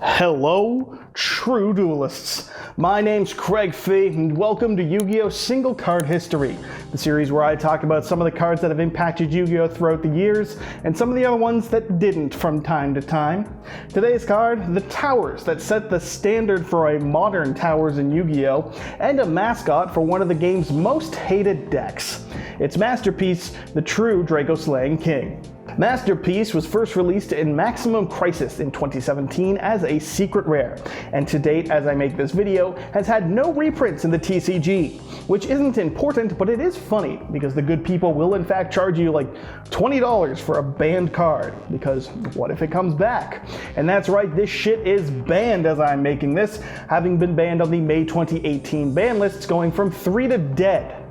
Hello, true duelists. My name's Craig Fee, and welcome to Yu-Gi-Oh! Single Card History, the series where I talk about some of the cards that have impacted Yu-Gi-Oh! Throughout the years, and some of the other ones that didn't from time to time. Today's card, the Towers, that set the standard for a modern Towers in Yu-Gi-Oh! And a mascot for one of the game's most hated decks. It's Masterpiece, the true Dracoslaying King. Masterpiece was first released in Maximum Crisis in 2017 as a secret rare, and to date, as I make this video, has had no reprints in the TCG, which isn't important, but it is funny, because the good people will in fact charge you like $20 for a banned card, because what if it comes back? And that's right, this shit is banned as I'm making this, having been banned on the May 2018 ban lists, going from 3 to dead.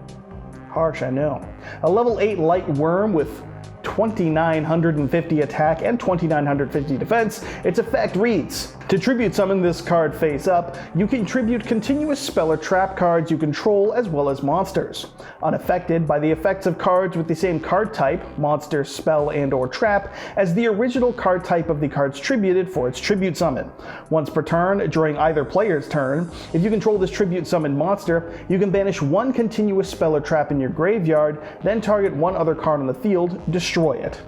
Harsh, I know. A level 8 light worm with 2950 attack and 2950 defense, its effect reads: to tribute summon this card face up, you can tribute continuous spell or trap cards you control as well as monsters. Unaffected by the effects of cards with the same card type, monster, spell, and or trap, as the original card type of the cards tributed for its tribute summon. Once per turn, during either player's turn, if you control this tribute summoned monster, you can banish one continuous spell or trap in your graveyard, then target one other card on the field, destroy it.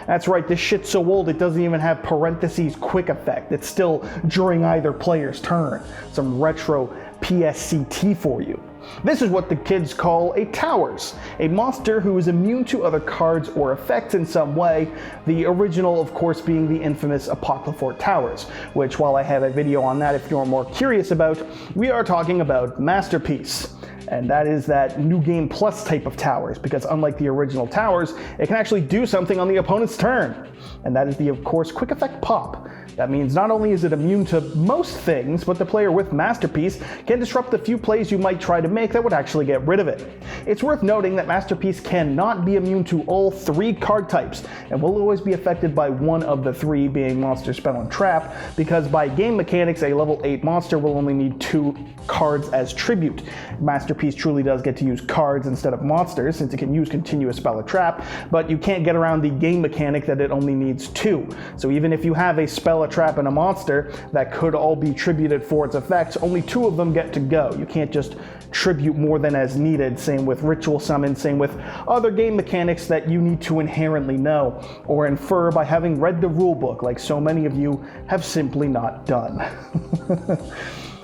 That's right, this shit's so old it doesn't even have parentheses quick effect. It's still during either player's turn. Some retro PSCT for you. This is what the kids call a Towers, a monster who is immune to other cards or effects in some way, the original of course being the infamous Apocryphal Towers, which while I have a video on that if you're more curious about, we are talking about Masterpiece. And that is that New Game Plus type of Towers, because unlike the original Towers, it can actually do something on the opponent's turn. And that is the, of course, Quick Effect Pop. That means not only is it immune to most things, but the player with Masterpiece can disrupt the few plays you might try to make that would actually get rid of it. It's worth noting that Masterpiece cannot be immune to all 3 card types, and will always be affected by one of the 3, being Monster, Spell, and Trap, because by game mechanics, a level 8 monster will only need 2 cards as tribute. Masterpiece truly does get to use cards instead of monsters, since it can use continuous spell or trap, but you can't get around the game mechanic that it only needs 2. So even if you have a spell, a trap, and a monster that could all be tributed for its effects, only 2 of them get to go. You can't just tribute more than as needed. Same with ritual summon, same with other game mechanics that you need to inherently know or infer by having read the rulebook, like so many of you have simply not done.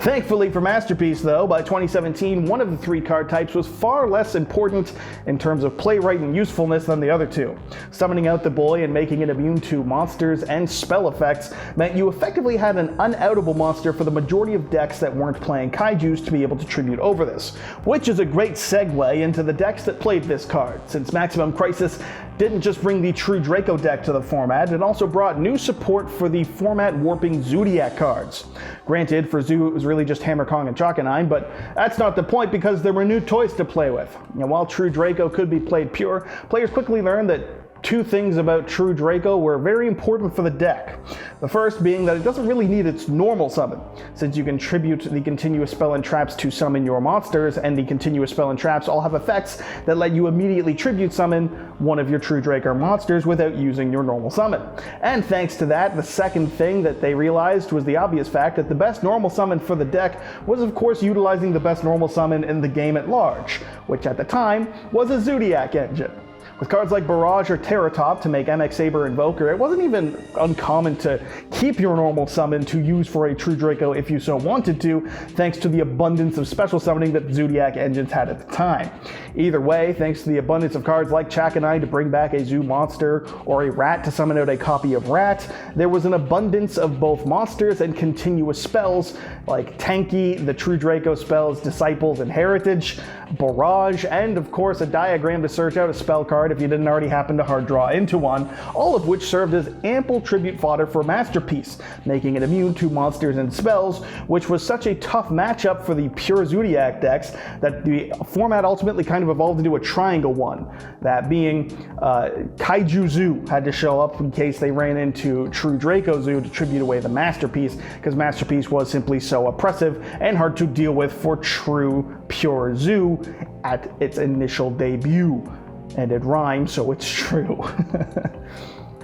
Thankfully for Masterpiece though, by 2017, one of the 3 card types was far less important in terms of playwright and usefulness than the other 2. Summoning out the boy and making it immune to monsters and spell effects meant you effectively had an unoutable monster for the majority of decks that weren't playing kaijus to be able to tribute over this, which is a great segue into the decks that played this card, since Maximum Crisis didn't just bring the true Draco deck to the format, it also brought new support for the format warping Zodiac cards. Granted, for Zoo it was really just Hammer Kong and Chakanine, but that's not the point because there were new toys to play with. And while True Draco could be played pure, players quickly learned that 2 things about True Draco were very important for the deck. The first being that it doesn't really need its normal summon, since you can tribute the continuous spell and traps to summon your monsters, and the continuous spell and traps all have effects that let you immediately tribute summon one of your True Draco monsters without using your normal summon. And thanks to that, the second thing that they realized was the obvious fact that the best normal summon for the deck was of course utilizing the best normal summon in the game at large, which at the time was a Zodiac engine. With cards like Barrage or Terratop to make MX Saber Invoker, it wasn't even uncommon to keep your normal summon to use for a True Draco if you so wanted to, thanks to the abundance of special summoning that Zodiac engines had at the time. Either way, thanks to the abundance of cards like Chakanine to bring back a Zoo monster, or a Rat to summon out a copy of Rat, there was an abundance of both monsters and continuous spells like Tanky, the True Draco spells Disciples and Heritage, Barrage, and of course a diagram to search out a spell card if you didn't already happen to hard draw into one, all of which served as ample tribute fodder for Masterpiece, making it immune to monsters and spells, which was such a tough matchup for the pure Zodiac decks that the format ultimately kind of evolved into a triangle one. That being Kaiju Zoo had to show up in case they ran into True Draco Zoo to tribute away the Masterpiece, because Masterpiece was simply so oppressive and hard to deal with for true pure Zoo at its initial debut. And it rhymes, so it's true.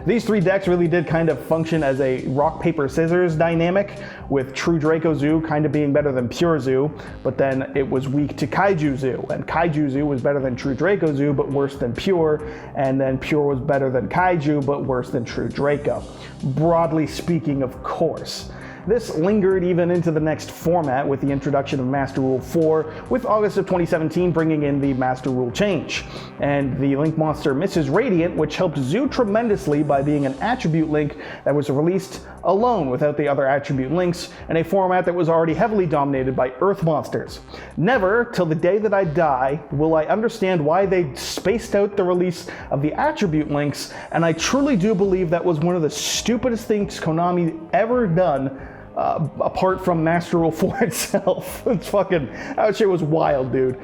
These three decks really did kind of function as a rock, paper, scissors dynamic, with True Draco Zoo kind of being better than Pure Zoo, but then it was weak to Kaiju Zoo, and Kaiju Zoo was better than True Draco Zoo, but worse than Pure, and then Pure was better than Kaiju, but worse than True Draco. Broadly speaking, of course. This lingered even into the next format with the introduction of Master Rule 4, with August of 2017 bringing in the Master Rule change, and the link monster Mrs. Radiant, which helped Zoo tremendously by being an attribute link that was released alone without the other attribute links, in a format that was already heavily dominated by Earth monsters. Never, till the day that I die, will I understand why they spaced out the release of the attribute links, and I truly do believe that was one of the stupidest things Konami ever done, apart from Master Rule 4 itself. It's fucking, that shit was wild, dude.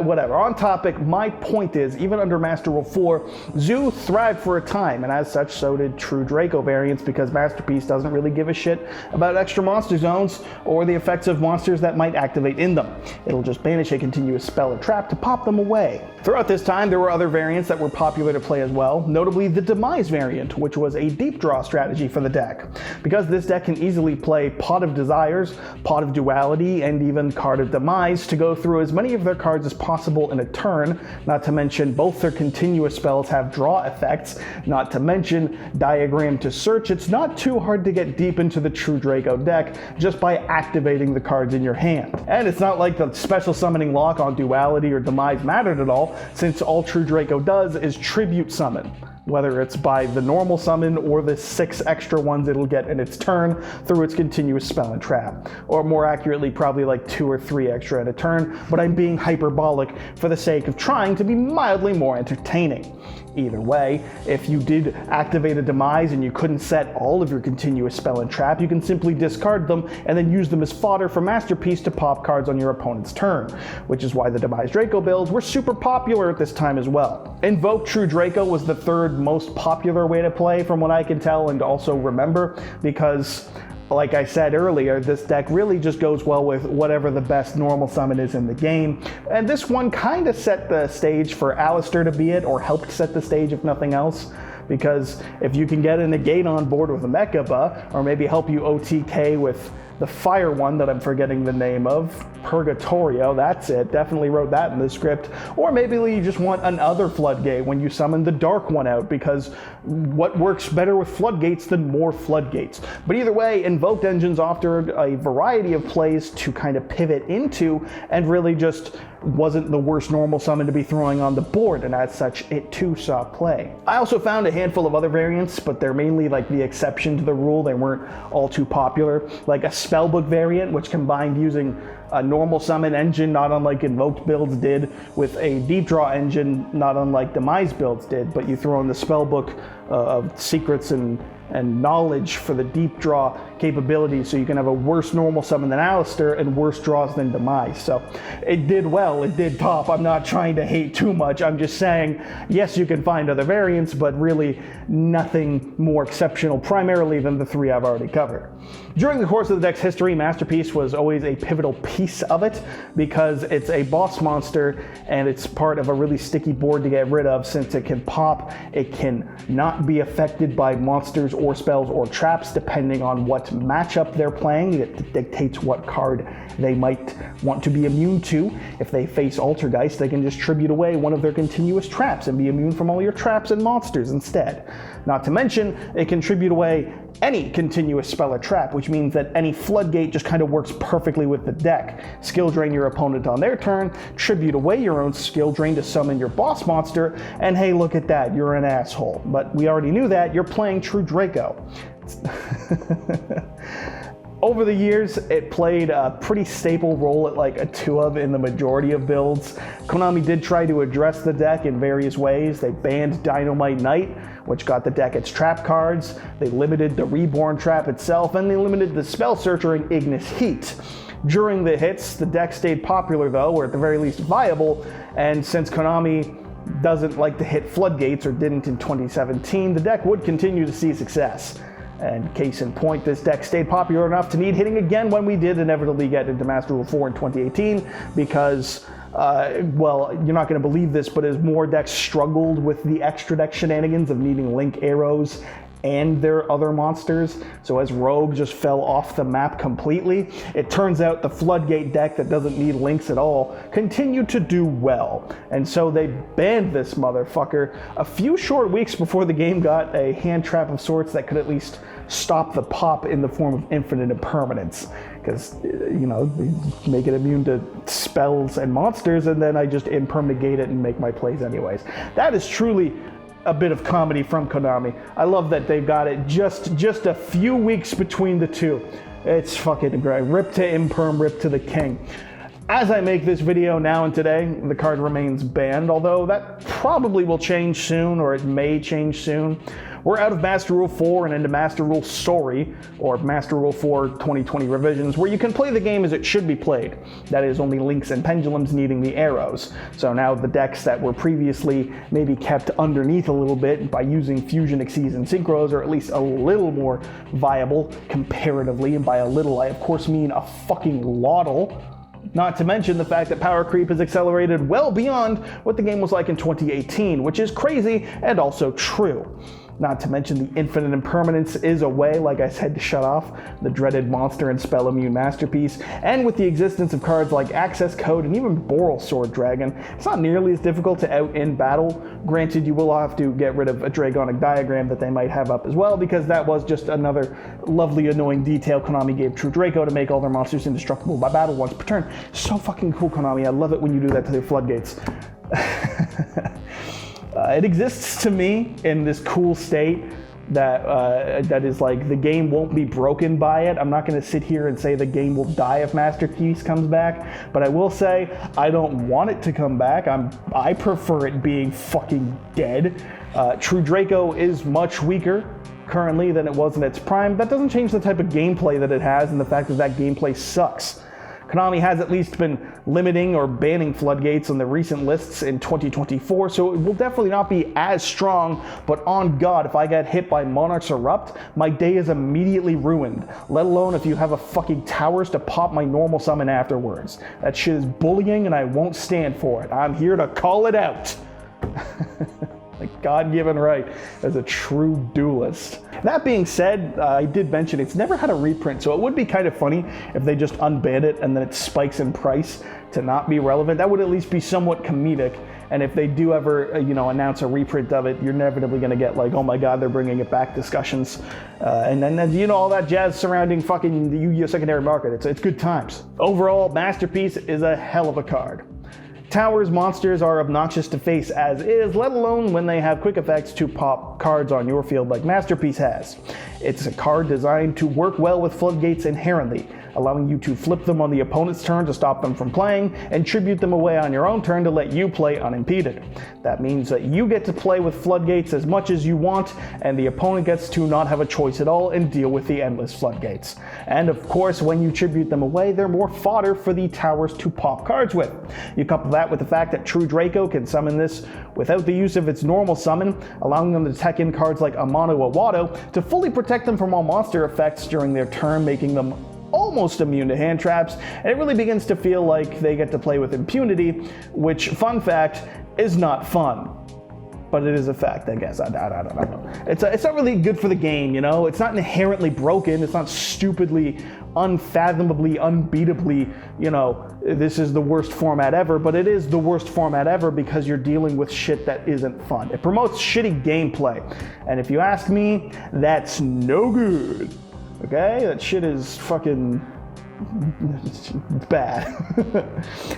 Whatever. On topic, my point is, even under Master Rule 4, Zoo thrived for a time, and as such, so did True Draco variants, because Masterpiece doesn't really give a shit about extra monster zones or the effects of monsters that might activate in them. It'll just banish a continuous spell or trap to pop them away. Throughout this time, there were other variants that were popular to play as well, notably the Demise variant, which was a deep draw strategy for the deck. Because this deck can easily play Pot of Desires, Pot of Duality, and even Card of Demise to go through as many of their cards as possible in a turn, not to mention both their continuous spells have draw effects, not to mention Diagram to Search. It's not too hard to get deep into the True Draco deck just by activating the cards in your hand. And it's not like the special summoning lock on Duality or Demise mattered at all, since all True Draco does is tribute summon, whether it's by the normal summon or the 6 extra ones it'll get in its turn through its continuous spell and trap. Or more accurately, probably like 2 or 3 extra in a turn, but I'm being hyperbolic for the sake of trying to be mildly more entertaining. Either way, if you did activate a Demise and you couldn't set all of your continuous spell and trap, you can simply discard them and then use them as fodder for Masterpiece to pop cards on your opponent's turn, which is why the Demise Draco builds were super popular at this time as well. Invoke True Draco was the third most popular way to play from what I can tell and also remember, because like I said earlier, this deck really just goes well with whatever the best normal summon is in the game, and this one kind of set the stage for Alistair to be it, or helped set the stage if nothing else, because if you can get a negate on board with a Mechaba, or maybe help you OTK with the fire one that I'm forgetting the name of, Purgatorio, that's it, definitely wrote that in the script. Or maybe you just want another Floodgate when you summon the dark one out, because what works better with Floodgates than more Floodgates? But either way, invoked engines offer a variety of plays to kind of pivot into, and really just wasn't the worst normal summon to be throwing on the board, and as such, it too saw play. I also found a handful of other variants, but they're mainly like the exception to the rule. They weren't all too popular, like a Spellbook variant, which combined using a normal summon engine, not unlike invoked builds did, with a deep draw engine, not unlike Demise builds did, but you throw in the Spellbook of secrets and knowledge for the deep draw capabilities, so you can have a worse normal summon than Alistair and worse draws than Demise. So it did well, it did top. I'm not trying to hate too much, I'm just saying, yes, you can find other variants, but really nothing more exceptional primarily than the 3 I've already covered. During the course of the deck's history, Masterpiece was always a pivotal piece of it, because it's a boss monster and it's part of a really sticky board to get rid of, since it can pop, it can not be affected by monsters or spells or traps depending on what matchup they're playing. It dictates what card they might want to be immune to. If they face Altergeist, they can just tribute away one of their continuous traps and be immune from all your traps and monsters instead. Not to mention, it can tribute away any continuous spell or trap, which means that any Floodgate just kind of works perfectly with the deck. Skill drain your opponent on their turn, tribute away your own skill drain to summon your boss monster, and hey, look at that, you're an asshole. But we already knew that, you're playing True Draco. Over the years, it played a pretty staple role at like a 2-of in the majority of builds. Konami did try to address the deck in various ways. They banned Dynamite Knight, which got the deck its trap cards. They limited the Reborn trap itself, and they limited the Spell Searcher and Ignis Heat. During the hits, the deck stayed popular though, or at the very least viable, and since Konami doesn't like to hit Floodgates, or didn't in 2017, the deck would continue to see success. And case in point, this deck stayed popular enough to need hitting again when we did inevitably get into Master Rule 4 in 2018, because well, you're not going to believe this, but as more decks struggled with the extra deck shenanigans of needing Link arrows and their other monsters, so as Rogue just fell off the map completely, it turns out the Floodgate deck that doesn't need links at all continued to do well. And so they banned this motherfucker a few short weeks before the game got a hand trap of sorts that could at least stop the pop in the form of infinite impermanence. Because, you know, make it immune to spells and monsters, and then I just impermagate it and make my plays anyways. That is truly a bit of comedy from Konami. I love that they've got it just a few weeks between the two. It's fucking great. Rip to Imperm, rip to the king. As I make this video now and today, the card remains banned, although that probably will change soon, or it may change soon. We're out of Master Rule 4 and into Master Rule Sorry, or Master Rule 4 2020 revisions, where you can play the game as it should be played. That is, only links and pendulums needing the arrows. So now the decks that were previously maybe kept underneath a little bit by using Fusion Xyz and Synchros are at least a little more viable comparatively, and by a little I of course mean a fucking lottle. Not to mention the fact that power creep has accelerated well beyond what the game was like in 2018, which is crazy and also true. Not to mention the infinite impermanence is a way, like I said, to shut off the dreaded monster and spell immune masterpiece, and with the existence of cards like Access Code and even Boral Sword Dragon, it's not nearly as difficult to out in battle. Granted, you will have to get rid of a Dragonic Diagram that they might have up as well, because that was just another lovely annoying detail Konami gave True Draco to make all their monsters indestructible by battle once per turn. So fucking cool, Konami. I love it when you do that to their floodgates. It exists to me in this cool state that that is like the game won't be broken by it. I'm not going to sit here and say the game will die if Masterpiece comes back, but I will say I don't want it to come back. I prefer it being fucking dead. True Draco is much weaker currently than it was in its prime. That doesn't change the type of gameplay that it has and the fact that that gameplay sucks. Konami has at least been limiting or banning floodgates on the recent lists in 2024, so it will definitely not be as strong, but on God, if I get hit by Monarch's Erupt, my day is immediately ruined, let alone if you have a fucking towers to pop my normal summon afterwards. That shit is bullying and I won't stand for it. I'm here to call it out. Like God-given right as a true duelist. That being said, I did mention it's never had a reprint, so it would be kind of funny if they just unban it and then it spikes in price to not be relevant. That would at least be somewhat comedic. And if they do ever, announce a reprint of it, you're inevitably going to get like, oh my God, they're bringing it back discussions. And then, all that jazz surrounding fucking the Yu-Gi-Oh! Secondary market. It's good times. Overall, Masterpiece is a hell of a card. Tower's monsters are obnoxious to face as is, let alone when they have quick effects to pop cards on your field like Masterpiece has. It's a card designed to work well with floodgates inherently, allowing you to flip them on the opponent's turn to stop them from playing, and tribute them away on your own turn to let you play unimpeded. That means that you get to play with floodgates as much as you want, and the opponent gets to not have a choice at all and deal with the endless floodgates. And of course, when you tribute them away, they're more fodder for the towers to pop cards with. You couple that with the fact that True Draco can summon this without the use of its normal summon, allowing them to tech in cards like Amano Awado to fully protect them from all monster effects during their turn, making them almost immune to hand traps, and it really begins to feel like they get to play with impunity, which, fun fact, is not fun. But it is a fact, I guess. I don't know. It's not really good for the game, It's not inherently broken. It's not stupidly, unfathomably, unbeatably, this is the worst format ever, but it is the worst format ever because you're dealing with shit that isn't fun. It promotes shitty gameplay. And if you ask me, that's no good. Okay? That shit is fucking bad.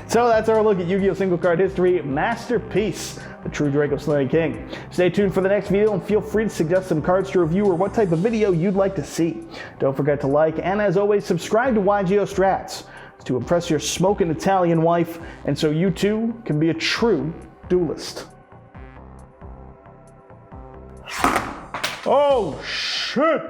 So that's our look at Yu-Gi-Oh! Single card history, Masterpiece, the true Dracoslaying King. Stay tuned for the next video and feel free to suggest some cards to review or what type of video you'd like to see. Don't forget to like and, as always, subscribe to YGO Strats to impress your smoking Italian wife, and so you too can be a true duelist. Oh shit!